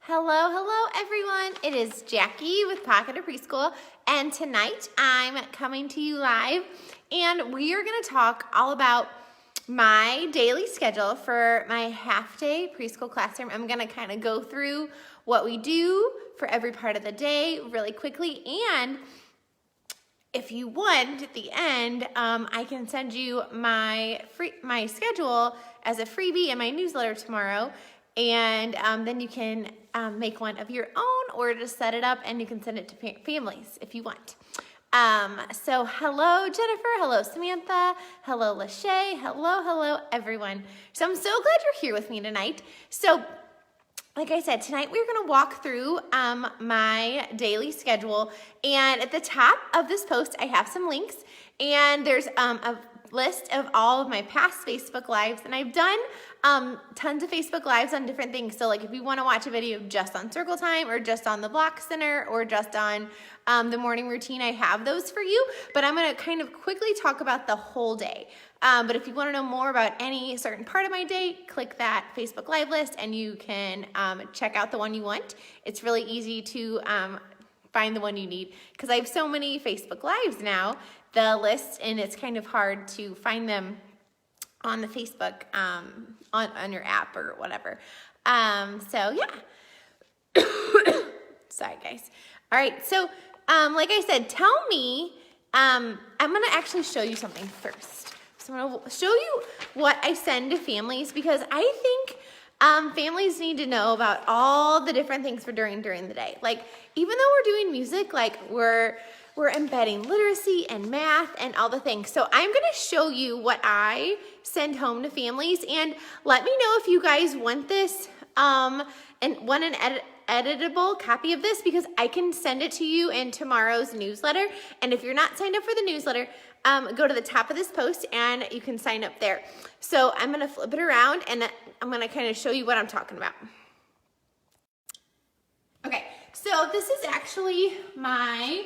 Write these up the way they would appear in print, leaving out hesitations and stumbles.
Hello everyone. It is Jackie with Pocket of Preschool, and tonight I'm coming to you live, and we are going to talk all about my daily schedule for my half-day preschool classroom. I'm going to kind of go through what we do for every part of the day really quickly, and if you want, at the end, I can send you my schedule as a freebie in my newsletter tomorrow, and then you can make one of your own or just set it up and you can send it to families if you want. So hello Jennifer, hello Samantha, hello Lachey, hello everyone. So I'm so glad you're here with me tonight. So like I said, tonight we're going to walk through my daily schedule, and at the top of this post I have some links, and there's a list of all of my past Facebook Lives, and I've done tons of Facebook Lives on different things. So like if you want to watch a video just on Circle Time or just on the Block Center or just on the morning routine, I have those for you, but I'm going to kind of quickly talk about the whole day. But if you want to know more about any certain part of my day, click that Facebook Live list and you can check out the one you want. It's really easy to find the one you need because I have so many Facebook Lives now, the list, and it's kind of hard to find them on the Facebook, on your app or whatever. So yeah. Sorry guys. All right. So like I said, tell me, I'm going to actually show you something first. So I'm going to show you what I send to families because I think families need to know about all the different things we're doing during the day. Like, even though we're doing music, like we're embedding literacy and math and all the things. So I'm going to show you what I send home to families, and let me know if you guys want this and want an editable copy of this, because I can send it to you in tomorrow's newsletter. And if you're not signed up for the newsletter, go to the top of this post and you can sign up there. So I'm going to flip it around and I'm going to kind of show you what I'm talking about. Okay, so this is actually my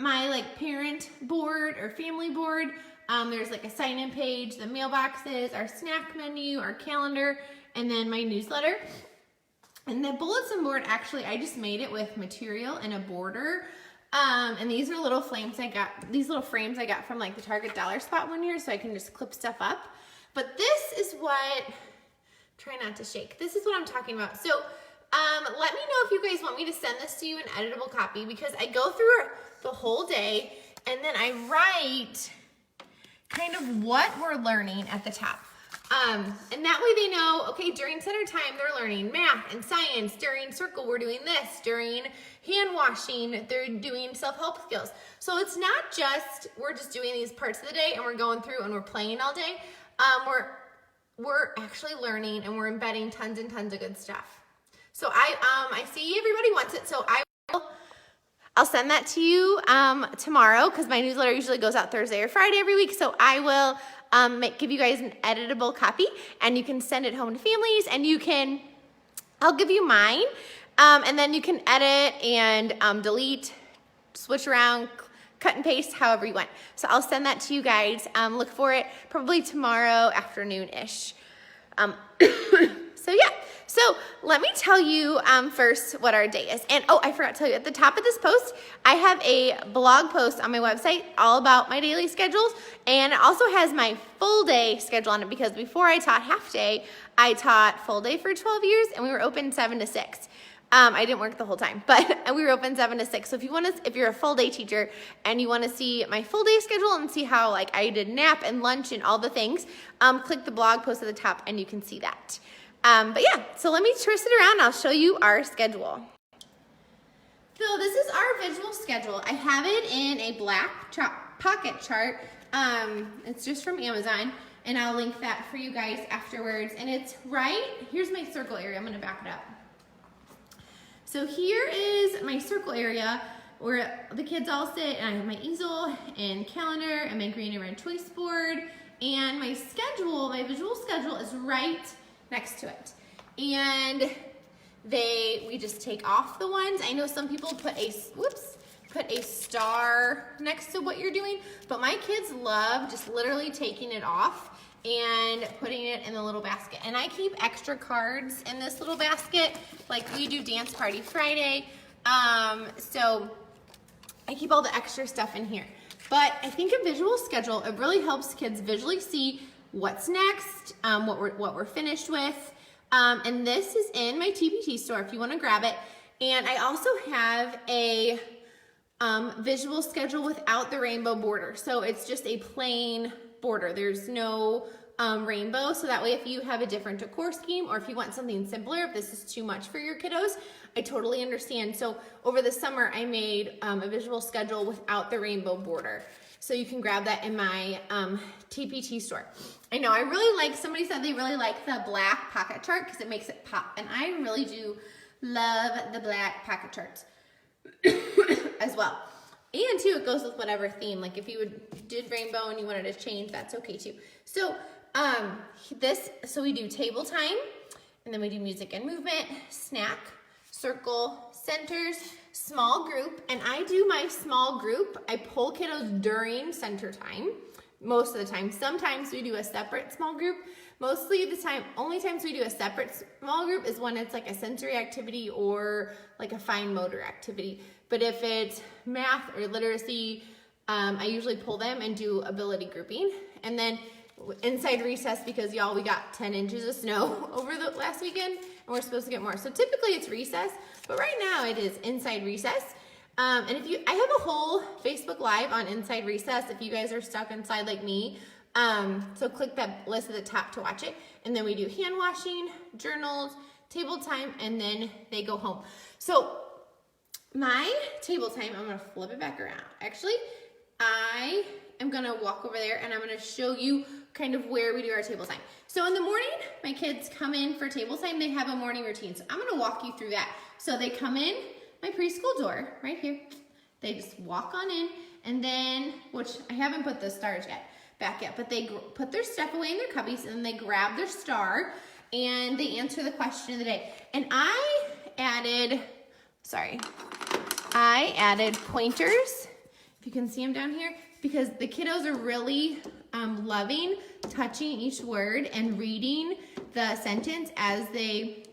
like parent board or family board. There's like a sign-in page, the mailboxes, our snack menu, our calendar, and then my newsletter. And the bulletin board, actually, I just made it with material and a border. And these are little frames I got from like the Target dollar spot one year, so I can just clip stuff up. But this is what, try not to shake. This is what I'm talking about. So let me know if you guys want me to send this to you in editable copy, because I go through the whole day and then I write kind of what we're learning at the top. And that way they know, okay, during center time, they're learning math and science. During circle, we're doing this. During hand washing, they're doing self-help skills. So it's not just, we're just doing these parts of the day and we're going through and we're playing all day. We're actually learning and we're embedding tons and tons of good stuff. So I see everybody wants it. So I'll send that to you tomorrow, because my newsletter usually goes out Thursday or Friday every week. So I will give you guys an editable copy, and you can send it home to families, and I'll give you mine, and then you can edit and delete, switch around, cut and paste, however you want. So I'll send that to you guys. Look for it probably tomorrow afternoon-ish. So yeah. So let me tell you first what our day is. And oh, I forgot to tell you, at the top of this post, I have a blog post on my website all about my daily schedules. And it also has my full day schedule on it, because before I taught half day, I taught full day for 12 years and we were open 7 to 6. I didn't work the whole time, but we were open 7 to 6. So if you're a full day teacher and you want to see my full day schedule and see how like I did nap and lunch and all the things, click the blog post at the top and you can see that. But yeah, so let me twist it around. I'll show you our schedule. So this is our visual schedule. I have it in a black pocket chart. It's just from Amazon, and I'll link that for you guys afterwards. And it's here's my circle area. I'm going to back it up. So here is my circle area where the kids all sit, and I have my easel and calendar and my green and red choice board, and my schedule, my visual schedule is right next to it. And we just take off the ones. I know some people put a star next to what you're doing, but my kids love just literally taking it off and putting it in the little basket. And I keep extra cards in this little basket, like we do Dance Party Friday. So I keep all the extra stuff in here. But I think a visual schedule, it really helps kids visually see what's next, what we're finished with. And this is in my TPT store if you want to grab it. And I also have a visual schedule without the rainbow border. So it's just a plain border. There's no rainbow. So that way if you have a different decor scheme or if you want something simpler, if this is too much for your kiddos, I totally understand. So over the summer, I made a visual schedule without the rainbow border. So you can grab that in my TPT store. I know, I really like, somebody said they really like the black pocket chart because it makes it pop. And I really do love the black pocket charts as well. And too, it goes with whatever theme. Like if you did rainbow and you wanted to change, that's okay too. So so we do table time, and then we do music and movement, snack, circle, centers, small group. And I do my small group, I pull kiddos during center time, most of the time. Sometimes we do a separate small group. Mostly of the time, only times we do a separate small group is when it's like a sensory activity or like a fine motor activity. But if it's math or literacy, I usually pull them and do ability grouping. And then inside recess, because y'all, we got 10 inches of snow over the last weekend and we're supposed to get more. So typically it's recess, but right now it is inside recess. And I have a whole Facebook Live on inside recess if you guys are stuck inside like me. So click that list at the top to watch it. And then we do hand washing, journals, table time, and then they go home. So my table time, I'm gonna flip it back around. Actually, I am gonna walk over there and I'm gonna show you kind of where we do our table time. So in the morning, my kids come in for table time, they have a morning routine. So I'm gonna walk you through that. So they come in my preschool door right here. They just walk on in, and then, which I haven't put the stars back yet, but they put their stuff away in their cubbies and then they grab their star and they answer the question of the day. And I added pointers, if you can see them down here, because the kiddos are really loving touching each word and reading the sentence as they,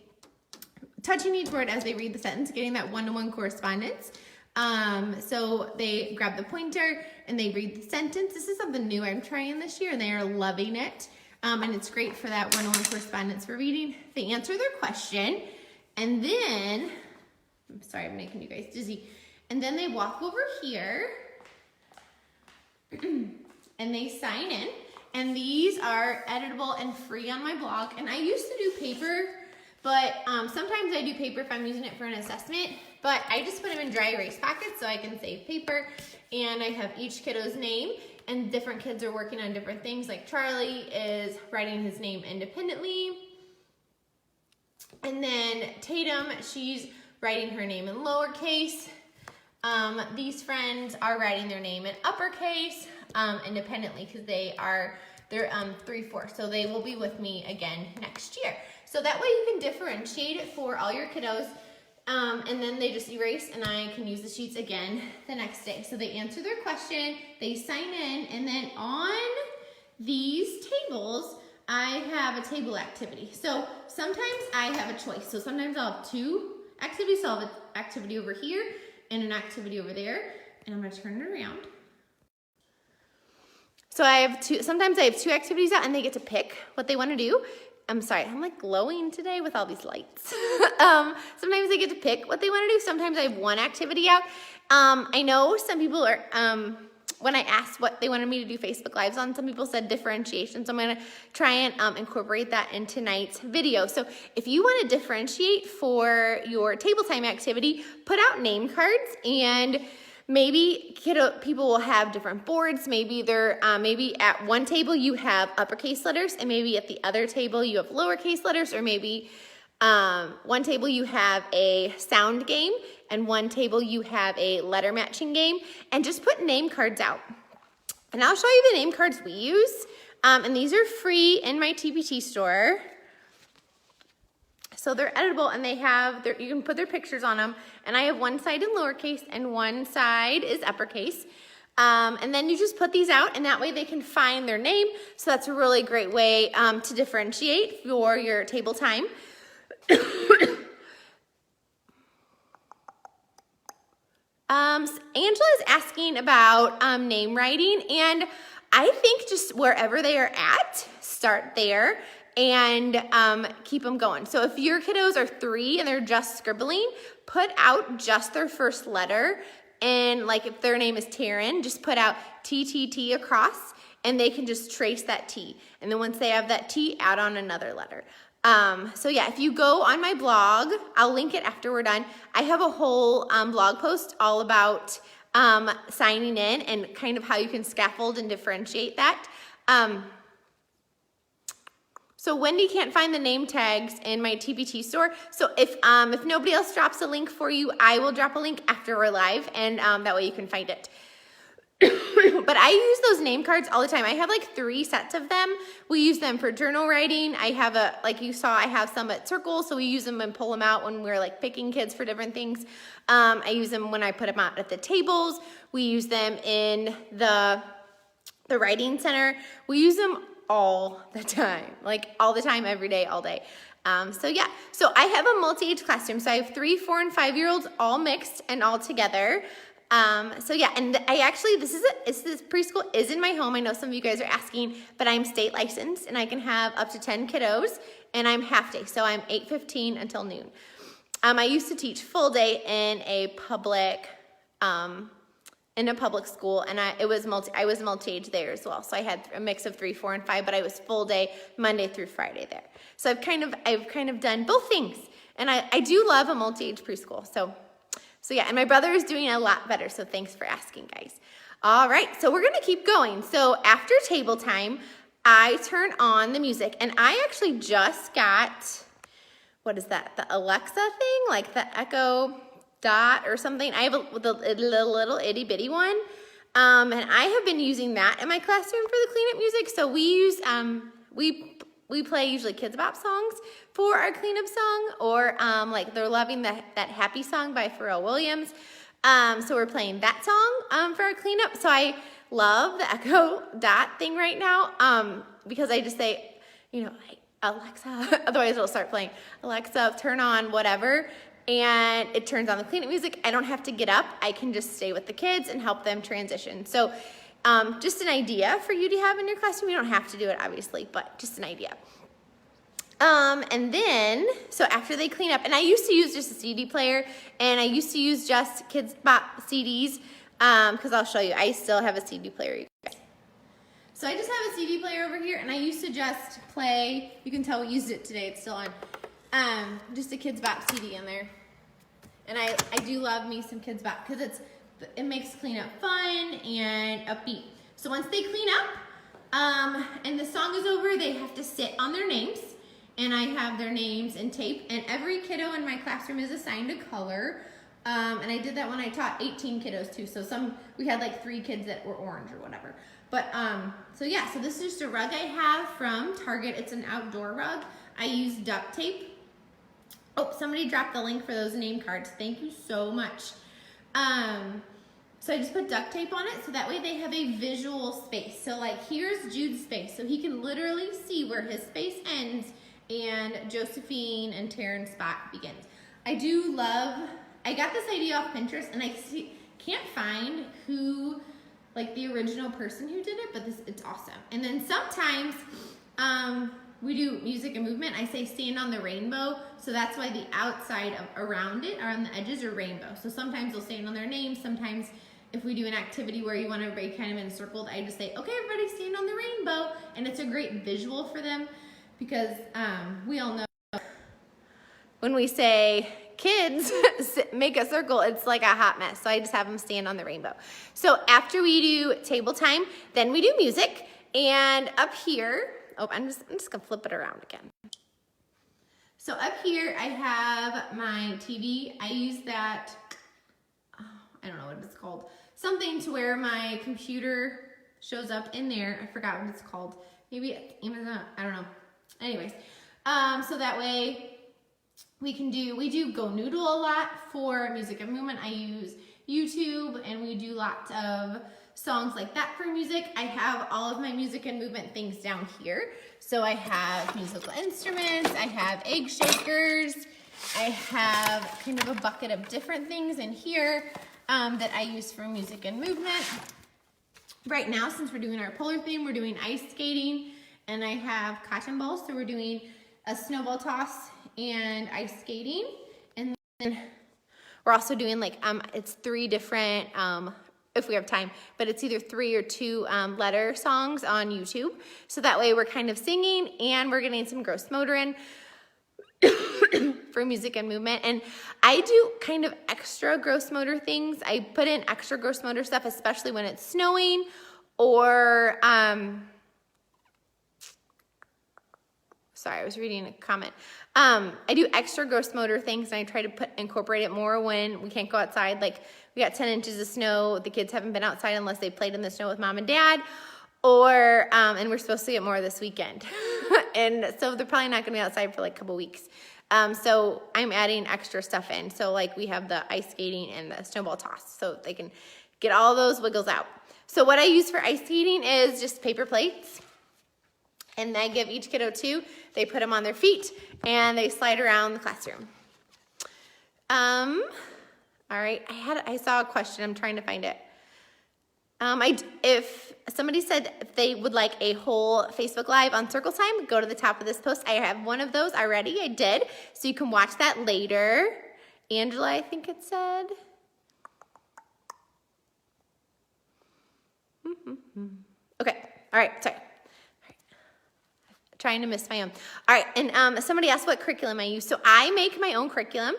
read the sentence, getting that one-to-one correspondence. So they grab the pointer and they read the sentence. This is something new I'm trying this year and they are loving it. And it's great for that one-to-one correspondence for reading. They answer their question and then, I'm sorry, I'm making you guys dizzy. And then they walk over here and they sign in. And these are editable and free on my blog. And I used to do paper, but sometimes I do paper if I'm using it for an assessment. But I just put them in dry erase packets so I can save paper. And I have each kiddo's name. And different kids are working on different things. Like Charlie is writing his name independently. And then Tatum, she's writing her name in lowercase. These friends are writing their name in uppercase independently because they're 3-4, so they will be with me again next year. So that way you can differentiate it for all your kiddos, and then they just erase and I can use the sheets again the next day. So they answer their question, they sign in, and then on these tables, I have a table activity. So sometimes I have a choice. So sometimes I'll have two activities. So I'll have an activity over here and an activity over there. And I'm gonna turn it around. So sometimes I have two activities out and they get to pick what they wanna do. I'm sorry, I'm like glowing today with all these lights. Sometimes they get to pick what they wanna do. Sometimes I have one activity out. I know some people are, when I asked what they wanted me to do Facebook Lives on, some people said differentiation. So I'm gonna try and incorporate that in tonight's video. So if you wanna differentiate for your table time activity, put out name cards, and maybe people will have different boards. Maybe maybe at one table you have uppercase letters, and maybe at the other table you have lowercase letters, or maybe one table you have a sound game, and one table you have a letter matching game, and just put name cards out. And I'll show you the name cards we use. And these are free in my TPT store. So they're editable and you can put their pictures on them. And I have one side in lowercase and one side is uppercase. And then you just put these out, and that way they can find their name. So that's a really great way to differentiate for your table time. Angela is asking about name writing, and I think just wherever they are at, start there and keep them going. So if your kiddos are 3 and they're just scribbling, put out just their first letter. And like if their name is Taryn, just put out TTT across, and they can just trace that T. And then once they have that T, add on another letter. So yeah, if you go on my blog, I'll link it after we're done. I have a whole blog post all about signing in and kind of how you can scaffold and differentiate that. So Wendy can't find the name tags in my TPT store. So if nobody else drops a link for you, I will drop a link after we're live, and that way you can find it. But I use those name cards all the time. I have like 3 sets of them. We use them for journal writing. I have like you saw, I have some at Circle, so we use them and pull them out when we're like picking kids for different things. I use them when I put them out at the tables. We use them in the writing center. We use them all the time, like all the time, every day, all day. So yeah, so I have a multi-age classroom. So I have 3, 4, and 5-year-olds all mixed and all together. So yeah, and I actually, this preschool is in my home. I know some of you guys are asking, but I'm state licensed and I can have up to 10 kiddos, and I'm half day. So I'm 8:15 until noon. I used to teach full day in a public school, and I was multi-age there as well. So I had a mix of 3, 4, and 5, but I was full day Monday through Friday there. So I've kind of done both things, and I do love a multi-age preschool. So yeah, and my brother is doing a lot better, so thanks for asking, guys. All right, so we're gonna keep going. So after table time, I turn on the music, and I actually just got, what is that, the Alexa thing? Like the Echo Dot or something. I have a little itty bitty one, and I have been using that in my classroom for the cleanup music. So we use, we play usually Kids Bop songs for our cleanup song, or like They're Loving that Happy song by Pharrell Williams. So we're playing that song for our cleanup. So I love the Echo Dot thing right now, because I just say, you know, hey, Alexa, otherwise it'll start playing, Alexa, turn on whatever, and it turns on the cleanup music. I don't have to get up. I can just stay with the kids and help them transition. So just an idea for you to have in your classroom. You don't have to do it, obviously, but just an idea. And then, so after they clean up, and I used to use just a CD player, and I used to use just Kids Bop CDs, because I'll show you, I still have a CD player, you guys. So I just have a CD player over here, and I used to just play, you can tell we used it today, it's still on, just a Kids Bop CD in there. And I do love me some Kids Bop, because it makes cleanup fun and upbeat. So once they clean up, and the song is over, they have to sit on their names. And I have their names in tape, and every kiddo in my classroom is assigned a color. And I did that when I taught 18 kiddos too. So we had like 3 kids that were orange or whatever. But so yeah, so this is just a rug I have from Target. It's an outdoor rug. I use duct tape. Oh, somebody dropped the link for those name cards. Thank you so much. So I just put duct tape on it, so that way they have a visual space. So like here's Jude's space, so he can literally see where his space ends and Josephine and Taryn's spot begins. I got this idea off Pinterest, and I can't find who, like the original person who did it, but it's awesome. And then sometimes we do music and movement. I say stand on the rainbow, so that's why the outside around it, or on the edges, are rainbow. So sometimes they'll stand on their names. Sometimes if we do an activity where you want everybody kind of encircled, I just say, okay, everybody stand on the rainbow, and it's a great visual for them. Because we all know when we say kids make a circle, it's like a hot mess. So I just have them stand on the rainbow. So after we do table time, then we do music. And up here, oh, I'm just gonna flip it around again. So up here I have my TV. I use that, I don't know what it's called. Something to where my computer shows up in there. I forgot what it's called. Maybe Amazon, I don't know. Anyways, so that way we do Go Noodle a lot for music and movement. I use YouTube, and we do lots of songs like that for music. I have all of my music and movement things down here. So I have musical instruments, I have egg shakers, I have kind of a bucket of different things in here that I use for music and movement. Right now, since we're doing our polar theme, we're doing ice skating, and I have cotton balls, so we're doing a snowball toss and ice skating. And then we're also doing like, it's 3 different, if we have time, but it's either 3 or 2 letter songs on YouTube. So that way we're kind of singing and we're getting some gross motor in for music and movement. And I do kind of extra gross motor things. I put in extra gross motor stuff, especially when it's snowing, or, sorry, I was reading a comment. I do extra gross motor things, and I try to incorporate it more when we can't go outside. Like, we got 10 inches of snow. The kids haven't been outside unless they played in the snow with mom and dad, or, and we're supposed to get more this weekend. And so they're probably not gonna be outside for like a couple weeks. So I'm adding extra stuff in. So like we have the ice skating and the snowball toss, so they can get all those wiggles out. So what I use for ice skating is just paper plates. And I give each kiddo 2. They put them on their feet and they slide around the classroom. All right, I saw a question, I'm trying to find it. If somebody said if they would like a whole Facebook Live on Circle Time, go to the top of this post. I have one of those already, I did. So you can watch that later. Angela, I think it said. Okay, all right, sorry. Trying to miss my own. All right, and somebody asked what curriculum I use. So I make my own curriculum,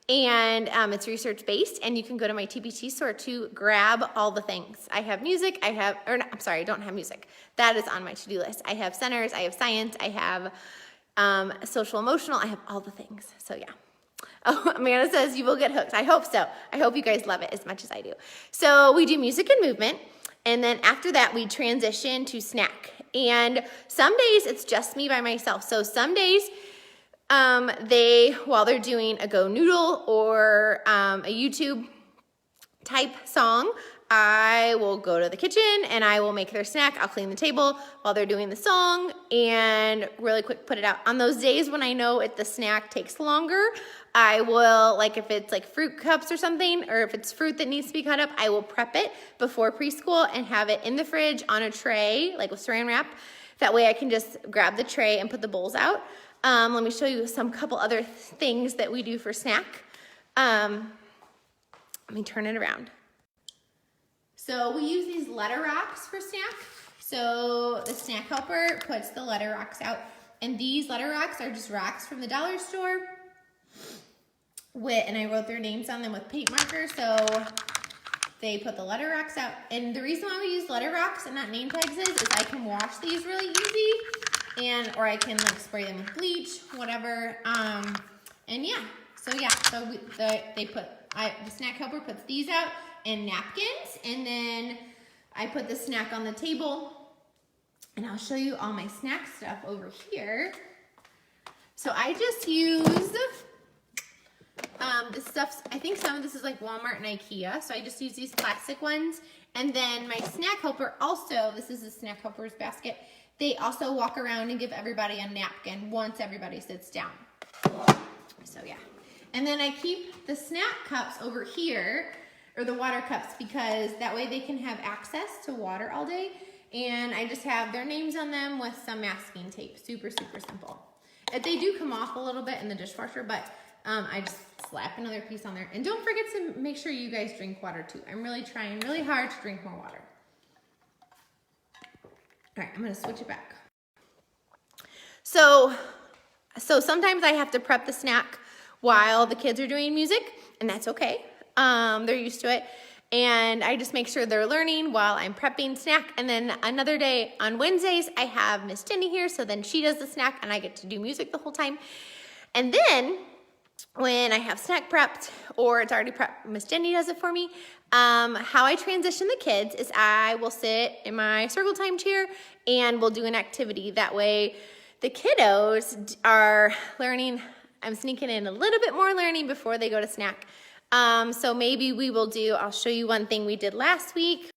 and it's research-based, and you can go to my TPT store to grab all the things. I have music, I'm sorry, I don't have music. That is on my to-do list. I have centers, I have science, I have social emotional, I have all the things, so yeah. Oh, Amanda says you will get hooked. I hope so. I hope you guys love it as much as I do. So we do music and movement, and then after that we transition to snack. And some days it's just me by myself. So some days while they're doing a Go Noodle or a YouTube type song, I will go to the kitchen and I will make their snack. I'll clean the table while they're doing the song and really quick put it out. On those days when I know the snack takes longer, I will, like if it's like fruit cups or something, or if it's fruit that needs to be cut up, I will prep it before preschool and have it in the fridge on a tray, like with saran wrap. That way I can just grab the tray and put the bowls out. Let me show you couple other things that we do for snack. Let me turn it around. So we use these letter rocks for snack. So the snack helper puts the letter rocks out, and these letter rocks are just rocks from the dollar store. And I wrote their names on them with paint markers, so they put the letter rocks out. And the reason why we use letter rocks and not name tags is I can wash these really easy, or I can like spray them with bleach, whatever. And yeah, so the snack helper puts these out and napkins, and then I put the snack on the table, and I'll show you all my snack stuff over here. So I just use this stuff. I think some of this is like Walmart and IKEA, so I just use these plastic ones. And then my snack helper also, this is the snack helper's basket, they also walk around and give everybody a napkin once everybody sits down. So yeah. And then I keep the snack cups over here, or the water cups, because that way they can have access to water all day. And I just have their names on them with some masking tape. Super, super simple. They do come off a little bit in the dishwasher, but I just slap another piece on there. And don't forget to make sure you guys drink water too. I'm really trying really hard to drink more water. All right, I'm gonna switch it back. So sometimes I have to prep the snack while the kids are doing music, and that's okay. They're used to it. And I just make sure they're learning while I'm prepping snack. And then another day on Wednesdays, I have Miss Jenny here, so then she does the snack and I get to do music the whole time. And then when I have snack prepped or it's already prepped, Miss Jenny does it for me. How I transition the kids is I will sit in my circle time chair and we'll do an activity. That way the kiddos are learning. I'm sneaking in a little bit more learning before they go to snack. So maybe we will I'll show you one thing we did last week.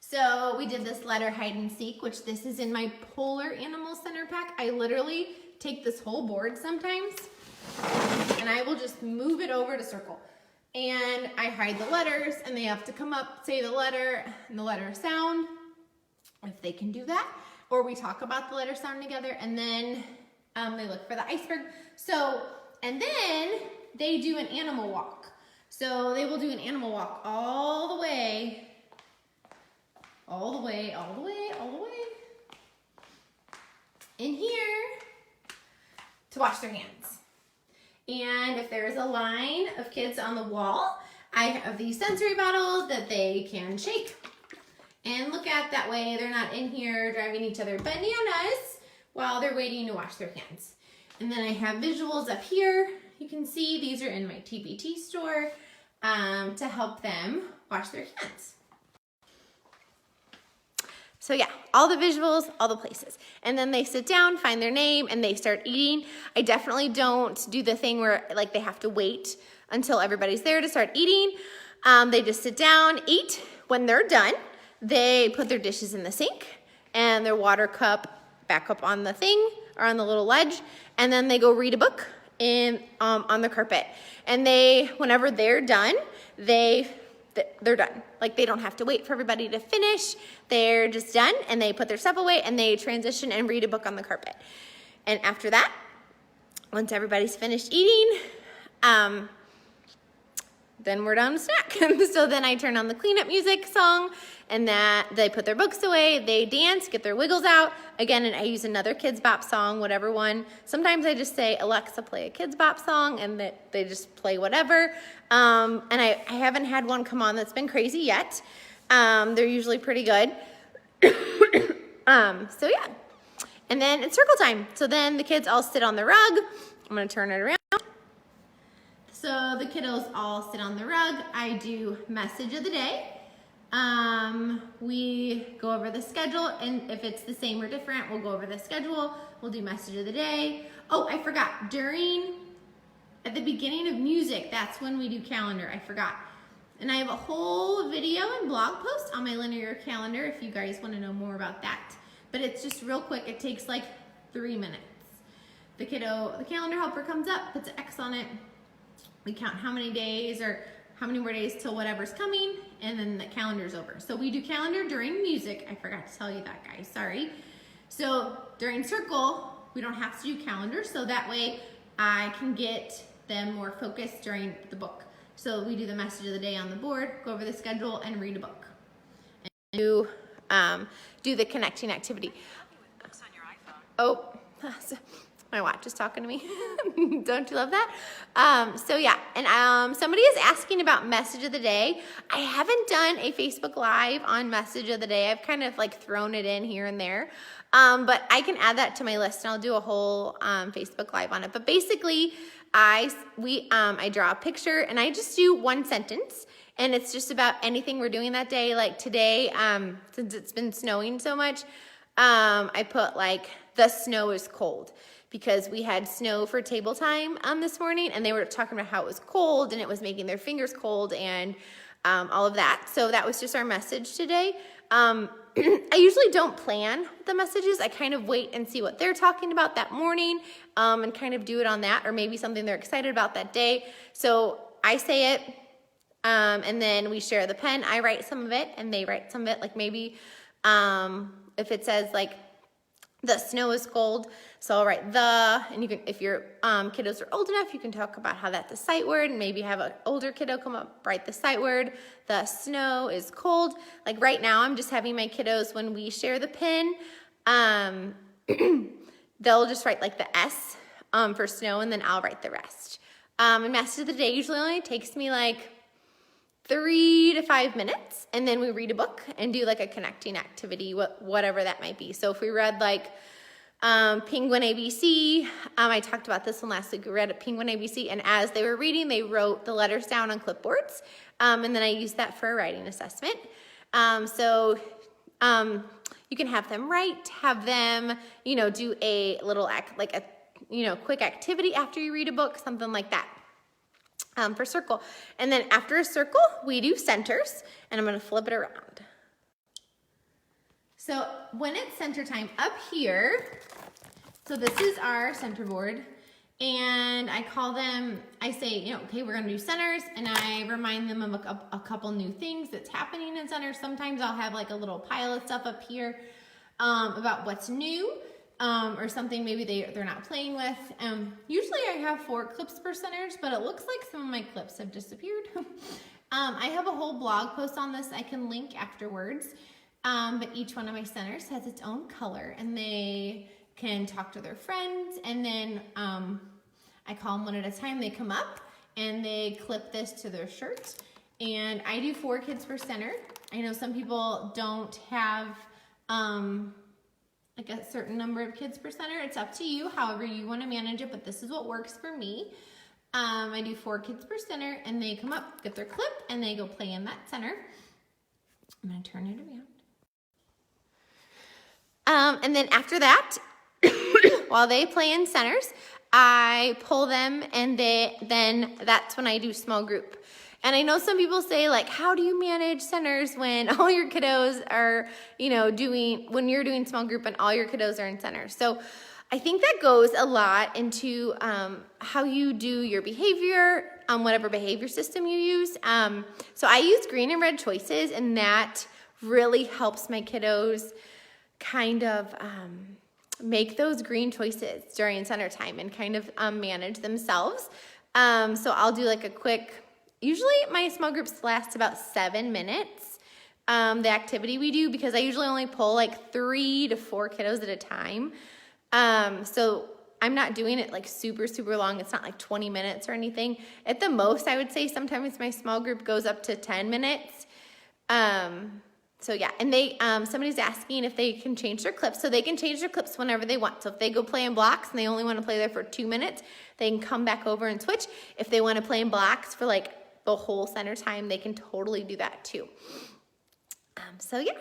So we did this letter hide and seek, which this is in my Polar Animal Center pack. I literally take this whole board sometimes and I will just move it over to circle. And I hide the letters and they have to come up, say the letter and the letter sound, if they can do that. Or we talk about the letter sound together and then they look for the iceberg. So, and then they do an animal walk. So they will do an animal walk all the way, in here to wash their hands. And if there's a line of kids on the wall, I have these sensory bottles that they can shake and look at. That way they're not in here driving each other bananas while they're waiting to wash their hands. And then I have visuals up here. You can see these are in my TBT store to help them wash their hands. So yeah, all the visuals, all the places. And then they sit down, find their name, and they start eating. I definitely don't do the thing where like they have to wait until everybody's there to start eating. They just sit down, eat. When they're done, they put their dishes in the sink and their water cup back up on the thing or on the little ledge. And then they go read a book on the carpet. And whenever they're done, they're done. Like they don't have to wait for everybody to finish. They're just done and they put their stuff away and they transition and read a book on the carpet. And after that, once everybody's finished eating, then we're done with snack. So then I turn on the cleanup music song and that they put their books away, they dance, get their wiggles out. Again, and I use another Kids Bop song, whatever one. Sometimes I just say, Alexa, play a Kids Bop song, and they just play whatever. And I haven't had one come on that's been crazy yet. They're usually pretty good. So yeah. And then it's circle time. So then the kids all sit on the rug. I'm gonna turn it around. So the kiddos all sit on the rug. I do message of the day. We go over the schedule, and if it's the same or different, we'll go over the schedule. We'll do message of the day. Oh, I forgot. At the beginning of music, that's when we do calendar. I forgot. And I have a whole video and blog post on my linear calendar if you guys want to know more about that. But it's just real quick. It takes like 3 minutes. The calendar helper comes up, puts an X on it. We count how many days or how many more days till whatever's coming, and then the calendar's over. So we do calendar during music. I forgot to tell you that, guys, sorry. So during circle, we don't have to do calendar, so that way I can get them more focused during the book. So we do the message of the day on the board, go over the schedule, and read a book. And do the connecting activity. Oh, my watch is talking to me. Don't you love that? So yeah, and somebody is asking about message of the day. I haven't done a Facebook Live on message of the day. I've kind of like thrown it in here and there. But I can add that to my list and I'll do a whole Facebook Live on it. But basically, I draw a picture and I just do one sentence. And it's just about anything we're doing that day. Like today, since it's been snowing so much, I put like, the snow is cold. Because we had snow for table time this morning, and they were talking about how it was cold and it was making their fingers cold and all of that. So that was just our message today. I usually don't plan the messages. I kind of wait and see what they're talking about that morning and kind of do it on that, or maybe something they're excited about that day. So I say it, and then we share the pen. I write some of it and they write some of it. Like maybe if it says like, the snow is cold, so I'll write and you can, if your kiddos are old enough, you can talk about how that's a sight word, and maybe have an older kiddo come up, write the sight word. The snow is cold. Like right now, I'm just having my kiddos, when we share the pin, they'll just write like the S for snow, and then I'll write the rest. And message of the day usually only takes me like 3 to 5 minutes, and then we read a book and do like a connecting activity, whatever that might be. So if we read like Penguin ABC, I talked about this one last week. We read Penguin ABC, and as they were reading, they wrote the letters down on clipboards, and then I used that for a writing assessment. So you can have them write, have them, do a little quick activity after you read a book, something like that. For circle. And then after a circle, we do centers, and I'm going to flip it around. So when it's center time up here, so this is our center board, and I call them, I say, you know, okay, we're gonna do centers, and I remind them of a couple new things that's happening in centers. Sometimes I'll have like a little pile of stuff up here about what's new, or something maybe they're not playing with. Usually I have 4 clips per centers, but it looks like some of my clips have disappeared. I have a whole blog post on this I can link afterwards, but each one of my centers has its own color, and they can talk to their friends, and then I call them one at a time. They come up and they clip this to their shirt, and I do 4 kids per center. I know some people don't have like a certain number of kids per center. It's up to you, however you want to manage it, but this is what works for me. I do 4 kids per center, and they come up, get their clip, and they go play in that center. I'm going to turn it around. And then after that, while they play in centers, I pull them, and then that's when I do small group. And I know some people say, like, how do you manage centers when all your kiddos are, you know, when you're doing small group and all your kiddos are in centers? So I think that goes a lot into how you do your behavior, whatever behavior system you use. So I use green and red choices, and that really helps my kiddos kind of make those green choices during center time and kind of manage themselves. So I'll do like a quick, usually my small groups last about 7 minutes, the activity we do, because I usually only pull like 3 to 4 kiddos at a time. So I'm not doing it like super, super long. It's not like 20 minutes or anything. At the most, I would say sometimes my small group goes up to 10 minutes. So yeah, and somebody's asking if they can change their clips. So they can change their clips whenever they want. So if they go play in blocks and they only want to play there for 2 minutes, they can come back over and switch. If they want to play in blocks for like the whole center time, they can totally do that too. So yeah.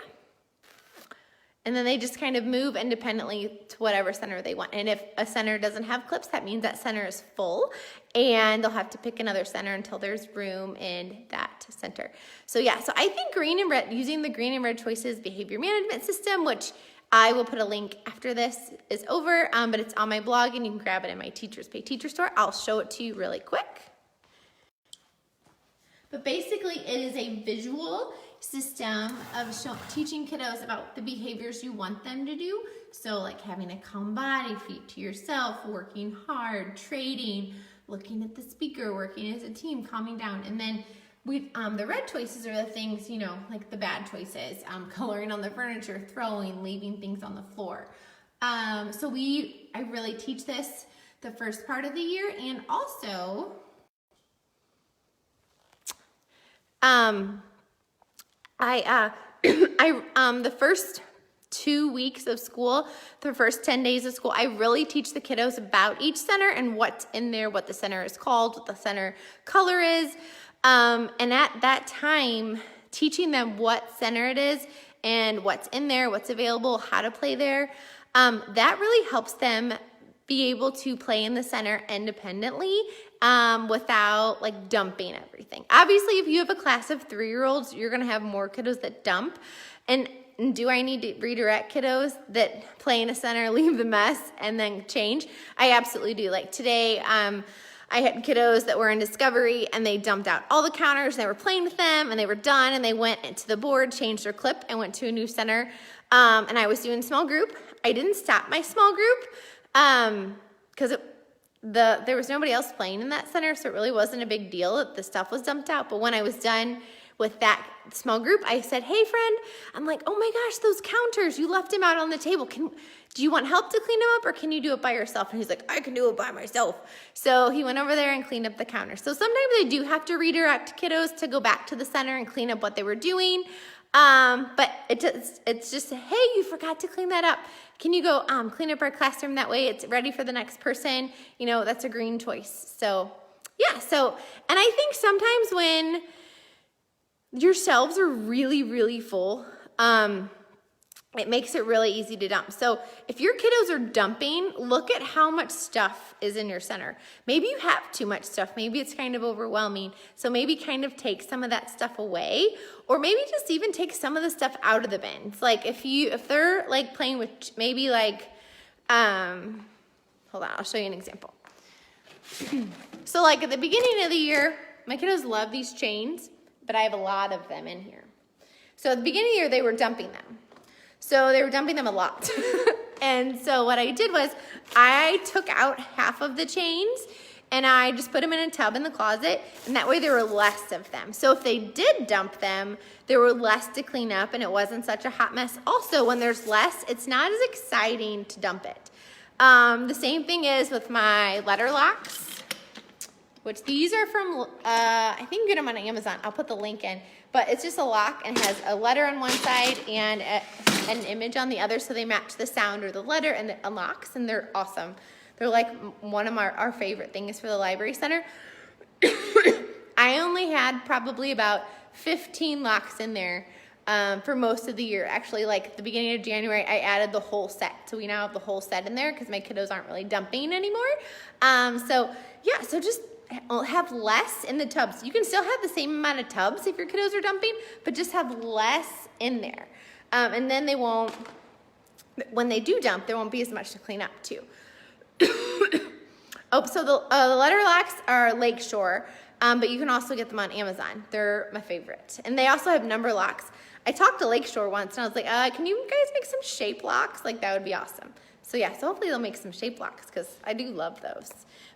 And then they just kind of move independently to whatever center they want. And if a center doesn't have clips, that means that center is full, and they'll have to pick another center until there's room in that center. So yeah, so I think green and red, using the green and red choices behavior management system, which I will put a link after this is over, but it's on my blog, and you can grab it in my Teachers Pay Teacher store. I'll show it to you really quick. But basically, it is a visual system of teaching kiddos about the behaviors you want them to do. So like having a calm body, feet to yourself, working hard, trading, looking at the speaker, working as a team, calming down. And then the red choices are the things, you know, like the bad choices, coloring on the furniture, throwing, leaving things on the floor. So I really teach this the first part of the year, and also the first 2 weeks of school, the first 10 days of school, I really teach the kiddos about each center and what's in there, what the center is called, what the center color is. And at that time, teaching them what center it is and what's in there, what's available, how to play there, that really helps them be able to play in the center independently without like dumping everything. Obviously, if you have a class of 3-year-olds, you're gonna have more kiddos that dump. And do I need to redirect kiddos that play in a center, leave the mess, and then change? I absolutely do. Like today, I had kiddos that were in Discovery, and they dumped out all the counters, and they were playing with them, and they were done, and they went into the board, changed their clip, and went to a new center. And I was doing small group. I didn't stop my small group because there was nobody else playing in that center, so it really wasn't a big deal that the stuff was dumped out. But when I was done with that small group, I said, hey friend, I'm like, oh my gosh, those counters, you left them out on the table. Do you want help to clean them up, or can you do it by yourself? And he's like, I can do it by myself. So he went over there and cleaned up the counter. So sometimes I do have to redirect kiddos to go back to the center and clean up what they were doing. But it's just, hey, you forgot to clean that up. Can you go clean up our classroom? That way it's ready for the next person. You know, that's a green choice. So yeah, and I think sometimes when your shelves are really, really full, it makes it really easy to dump. So if your kiddos are dumping, look at how much stuff is in your center. Maybe you have too much stuff. Maybe it's kind of overwhelming. So maybe kind of take some of that stuff away, or maybe just even take some of the stuff out of the bins. Like if they're like playing with maybe like, hold on, I'll show you an example. So like at the beginning of the year, my kiddos love these chains, but I have a lot of them in here. So at the beginning of the year, they were dumping them. So they were dumping them a lot. And so what I did was I took out half of the chains and I just put them in a tub in the closet, and that way there were less of them. So if they did dump them, there were less to clean up and it wasn't such a hot mess. Also, when there's less, it's not as exciting to dump it. The same thing is with my letter locks, which these are from, I think you can get them on Amazon. I'll put the link in. But it's just a lock and has a letter on one side and an image on the other, so they match the sound or the letter, and it unlocks, and they're awesome. They're like one of our favorite things for the library center. I only had probably about 15 locks in there for most of the year. Actually, like at the beginning of January, I added the whole set. So we now have the whole set in there because my kiddos aren't really dumping anymore. So just have less in the tubs. You can still have the same amount of tubs if your kiddos are dumping, but just have less in there. And then they won't, when they do dump, there won't be as much to clean up too. Oh, so the letter locks are Lakeshore, but you can also get them on Amazon. They're my favorite. And they also have number locks. I talked to Lakeshore once and I was like, can you guys make some shape locks? Like that would be awesome. So yeah, so hopefully they'll make some shape locks because I do love those.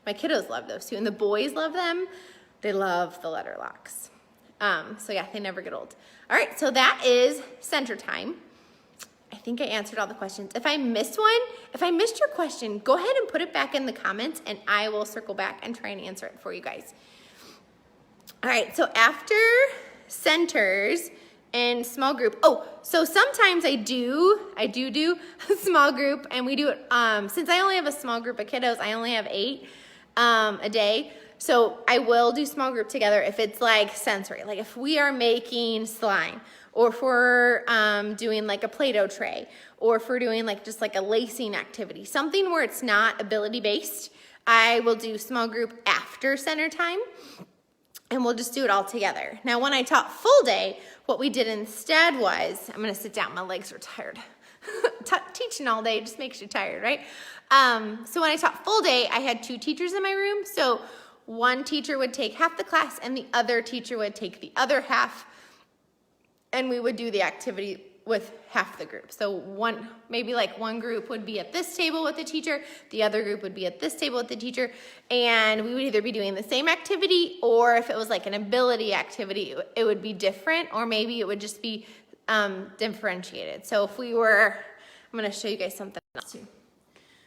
My kiddos love those too, and the boys love them. They love the letter locks. So yeah, they never get old. All right, so that is center time. I think I answered all the questions. If I missed one, if I missed your question, go ahead and put it back in the comments and I will circle back and try and answer it for you guys. All right, so after centers and small group, so sometimes I do a small group, and we do it, since I only have a small group of kiddos, I only have 8 a day. So I will do small group together if it's like sensory, like if we are making slime, or if we're doing like a Play-Doh tray, or if we're doing like just like a lacing activity, something where it's not ability based, I will do small group after center time, and we'll just do it all together. Now when I taught full day, what we did instead was, I'm gonna sit down, my legs are tired. Teaching all day just makes you tired, right? So when I taught full day, I had 2 teachers in my room. So one teacher would take half the class and the other teacher would take the other half, and we would do the activity with half the group. So maybe like one group would be at this table with the teacher, the other group would be at this table with the teacher, and we would either be doing the same activity, or if it was like an ability activity, it would be different, or maybe it would just be differentiated. So if we were, I'm gonna show you guys something else too.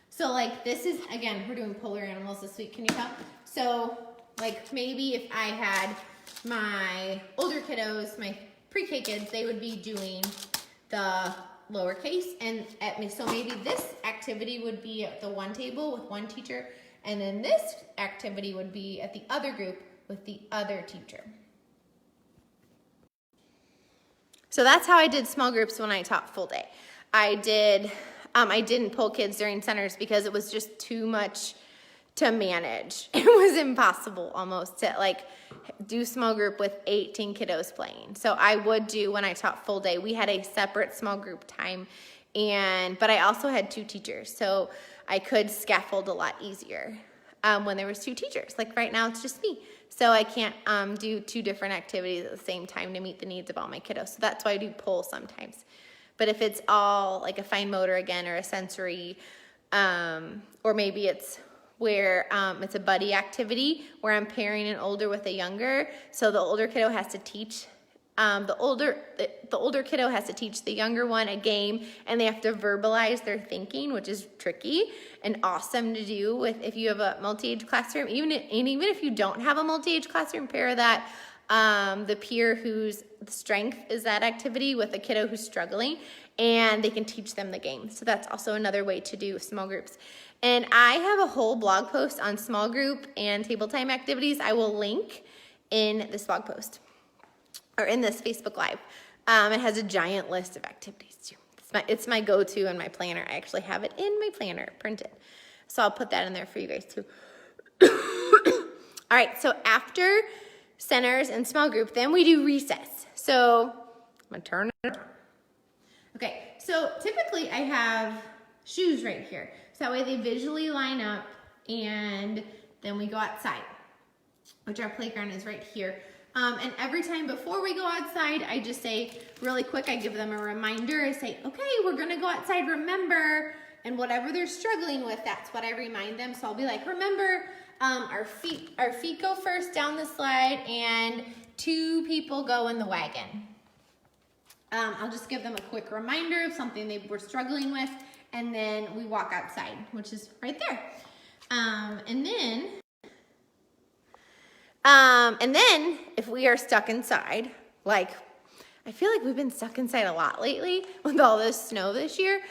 So like this is, again, we're doing polar animals this week, can you tell? So like maybe if I had my older kiddos, my pre-K kids, they would be doing the lowercase, and so maybe this activity would be at the one table with one teacher, and then this activity would be at the other group with the other teacher. So that's how I did small groups when I taught full day. I didn't pull kids during centers because it was just too much to manage. It was impossible almost to like do small group with 18 kiddos playing. So I would do, when I taught full day, we had a separate small group time, but I also had 2 teachers, so I could scaffold a lot easier when there was 2 teachers. Like right now it's just me. So I can't do 2 different activities at the same time to meet the needs of all my kiddos. So that's why I do pull sometimes. But if it's all like a fine motor again, or a sensory, or maybe it's where it's a buddy activity where I'm pairing an older with a younger. So the older kiddo has to teach the older kiddo has to teach the younger one a game, and they have to verbalize their thinking, which is tricky and awesome to do if you have a multi-age classroom. Even if you don't have a multi-age classroom, pair that the peer whose strength is that activity with a kiddo who's struggling, and they can teach them the game. So that's also another way to do small groups. And I have a whole blog post on small group and table time activities. I will link in this blog post or in this Facebook Live. It has a giant list of activities too. It's my go-to in my planner. I actually have it in my planner printed. So I'll put that in there for you guys too. All right, so after centers and small group, then we do recess. So I'm gonna turn it. Okay, so typically I have shoes right here. So that way they visually line up, and then we go outside, which our playground is right here. And every time before we go outside, I just say really quick, I give them a reminder. I say, okay, we're gonna go outside, remember, and whatever they're struggling with, that's what I remind them. So I'll be like, remember, our feet go first down the slide, and 2 people go in the wagon. I'll just give them a quick reminder of something they were struggling with, and then we walk outside, which is right there. And then if we are stuck inside, like I feel like we've been stuck inside a lot lately with all this snow this year,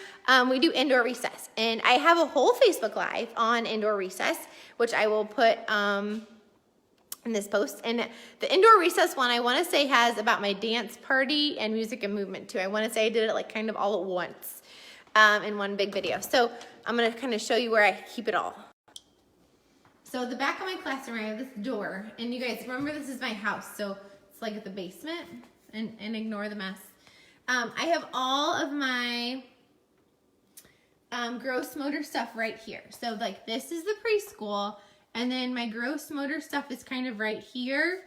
we do indoor recess. And I have a whole Facebook Live on indoor recess, which I will put in this post. And the indoor recess one, I want to say, has about my dance party and music and movement too. I want to say I did it like kind of all at once in one big video. So I'm going to kind of show you where I keep it all. So the back of my classroom, I have this door, and you guys remember this is my house, so it's like at the basement, and ignore the mess. I have all of my gross motor stuff right here. So like this is the preschool, and then my gross motor stuff is kind of right here,